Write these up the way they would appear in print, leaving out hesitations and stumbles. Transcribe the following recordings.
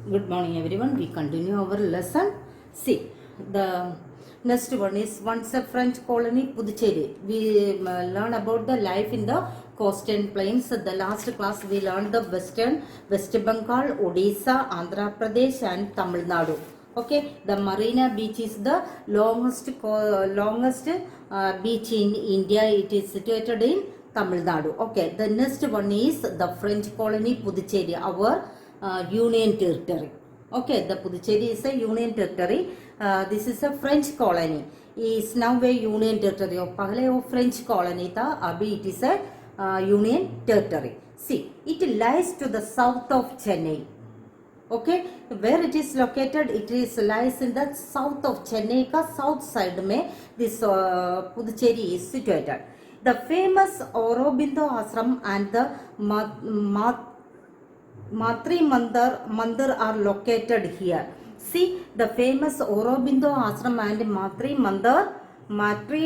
Good morning, everyone. We continue our lesson. See, the next one is once a French colony, Puducherry. We learn about the life in the coastal plains. The last class we learned the West Bengal, Odisha, Andhra Pradesh, and Tamil Nadu. Okay, the Marina Beach is the longest beach in India. It is situated in Tamil Nadu. Okay, the next one is the French colony Puducherry, our union territory. Okay, the Puducherry is a union territory. This is a French colony. Is now a union territory. Pahle wo French colony tha. Abhi it is a union territory. See, it lies to the south of Chennai. Okay, where it is located, it is lies in the south of Chennai ka south side mein this Puducherry is situated. The famous Aurobindo Ashram and the Matri Mandir are located here. See, the famous Aurobindo Ashram and Matri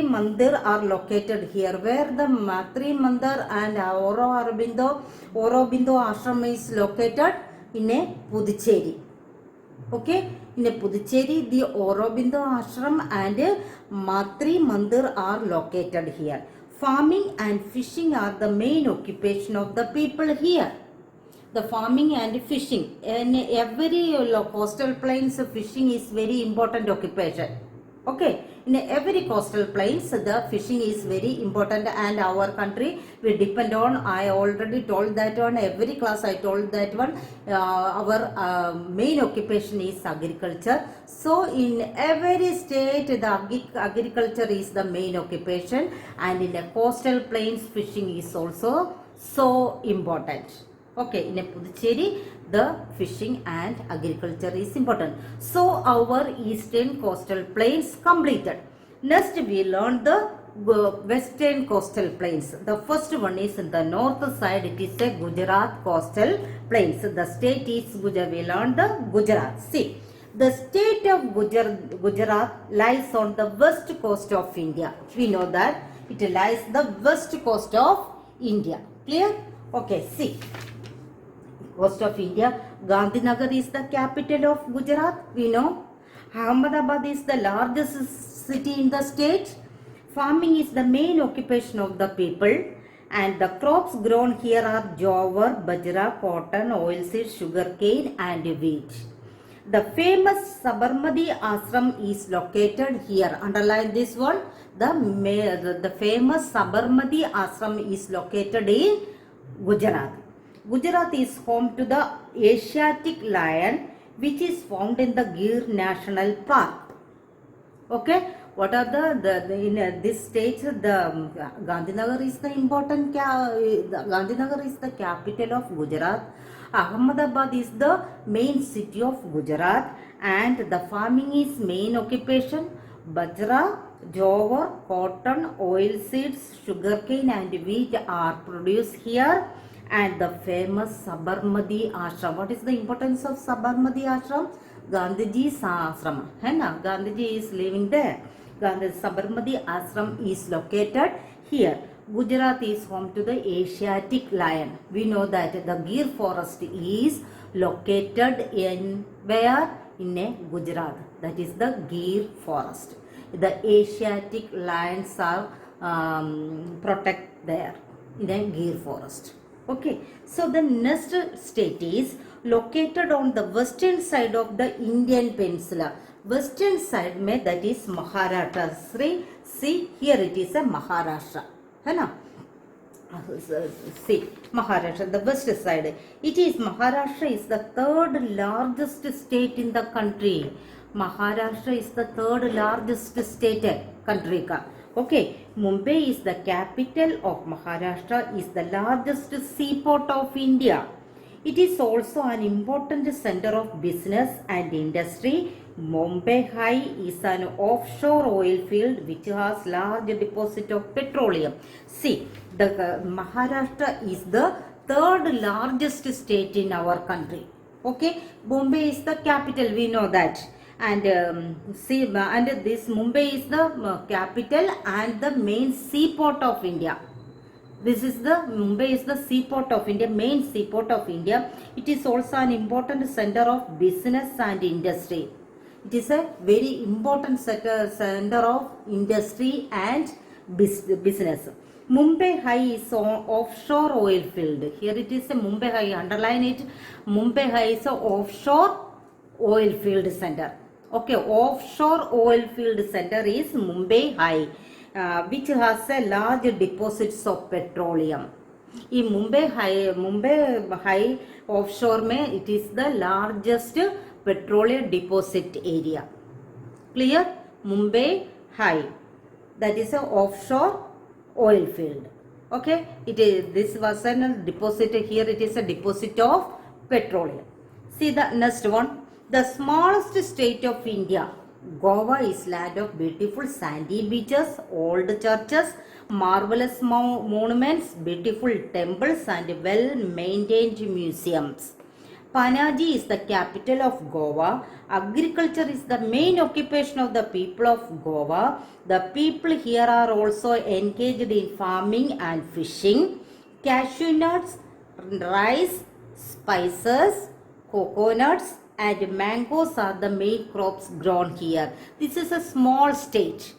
Mandir are located here. Where the Matri Mandir and Aurobindo Ashram is located? In a Puducherry. Okay, in a Puducherry, the Aurobindo Ashram and Matri Mandir are located here. Farming and fishing are the main occupation of the people here. The farming and fishing. In every coastal plains, fishing is very important occupation. Okay, in every coastal plains, the fishing is very important, and our country we depend on. I already told that one. Every class I told that one. Our main occupation is agriculture. So in every state, the agriculture is the main occupation, and in the coastal plains, fishing is also so important. Okay, in a Puducherry, the fishing and agriculture is important. So our eastern coastal plains completed. Next we learn the western coastal plains. The first one is in the north side. It is a Gujarat coastal plains. The state is Gujarat. We learned the Gujarat. See, the state of Gujarat lies on the west coast of India. We know that it lies the west coast of India. Clear? Okay, see. Coast of India. Gandhinagar is the capital of Gujarat. We know. Ahmedabad is the largest city in the state. Farming is the main occupation of the people, and the crops grown here are jowar, bajra, cotton, oilseed, sugarcane, and wheat. The famous Sabarmati Ashram is located here. Underline this one. The famous Sabarmati Ashram is located in Gujarat. Gujarat is home to the Asiatic lion, which is found in the Gir National Park. Okay, what are the in this state? The Gandhinagar is the important. Gandhinagar is the capital of Gujarat. Ahmedabad is the main city of Gujarat, and the farming is main occupation. Bajra, jowar, cotton, oilseeds, sugarcane, and wheat are produced here. And the famous Sabarmati Ashram. What is the importance of Sabarmati Ashram? Gandhiji's ashram. Gandhiji is living there. Sabarmati Ashram is located here. Gujarat is home to the Asiatic lion. We know that the Gir forest is located in where? In a Gujarat. That is the Gir forest. The Asiatic lions are protect there in a Gir forest. Okay, so the next state is located on the western side of the Indian peninsula. Western side mein, that is Maharashtra. See, here it is a Maharashtra. See, Maharashtra, the west side. It is Maharashtra is the third largest state in the country. Maharashtra is the third largest state country ka. Okay, Mumbai is the capital of Maharashtra, is the largest seaport of India. It is also an important center of business and industry. Mumbai High is an offshore oil field which has large deposit of petroleum. See, the Maharashtra is the third largest state in our country. Okay, Bombay is the capital, we know that. And this Mumbai is the capital and the main seaport of India. This is the Mumbai is the seaport of India, main seaport of India. It is also an important center of business and industry. It is a very important center of industry and business. Mumbai High is offshore oil field. Here it is a Mumbai High. Underline it. Mumbai High is a offshore oil field center. Okay, offshore oil field center is Mumbai High, which has a large deposits of petroleum. In Mumbai High offshore में it is the largest petroleum deposit area. Clear? Mumbai High, that is a offshore oil field. Okay, it is, this was a deposit. Here it is a deposit of petroleum. See the next one. The smallest state of India, Goa, is land of beautiful sandy beaches, old churches, marvelous monuments, beautiful temples and well-maintained museums. Panaji is the capital of Goa. Agriculture is the main occupation of the people of Goa. The people here are also engaged in farming and fishing. Cashew nuts, rice, spices, coconuts and mangoes are the main crops grown here. This is a small state.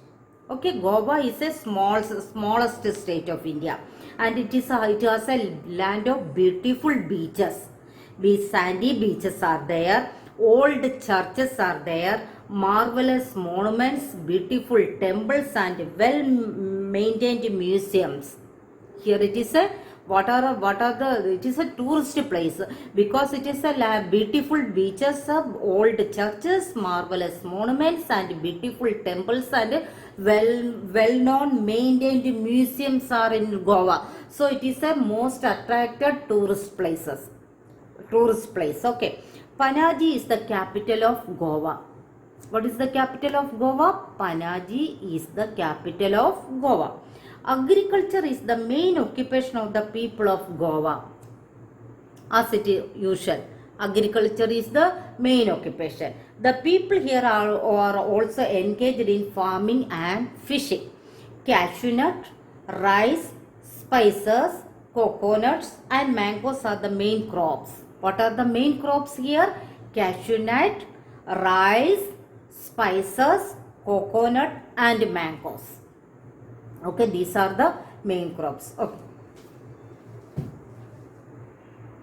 Okay, Goa is a smallest state of India, and it has a land of beautiful beaches. Sandy beaches are there, old churches are there, marvelous monuments, beautiful temples and well maintained museums. Here it is a it is a tourist place because it is a beautiful beaches of old churches, marvelous monuments and beautiful temples and well known maintained museums are in Goa. So it is a most attracted tourist place. Okay, Panaji is the capital of Goa. What is the capital of Goa? Panaji is the capital of Goa. Agriculture is the main occupation of the people of Goa. As it is usual, agriculture is the main occupation. The people here are also engaged in farming and fishing. Cashew nut, rice, spices, coconuts and mangoes are the main crops. What are the main crops here? Cashew nut, rice, spices, coconut and mangoes. Okay, these are the main crops. Okay.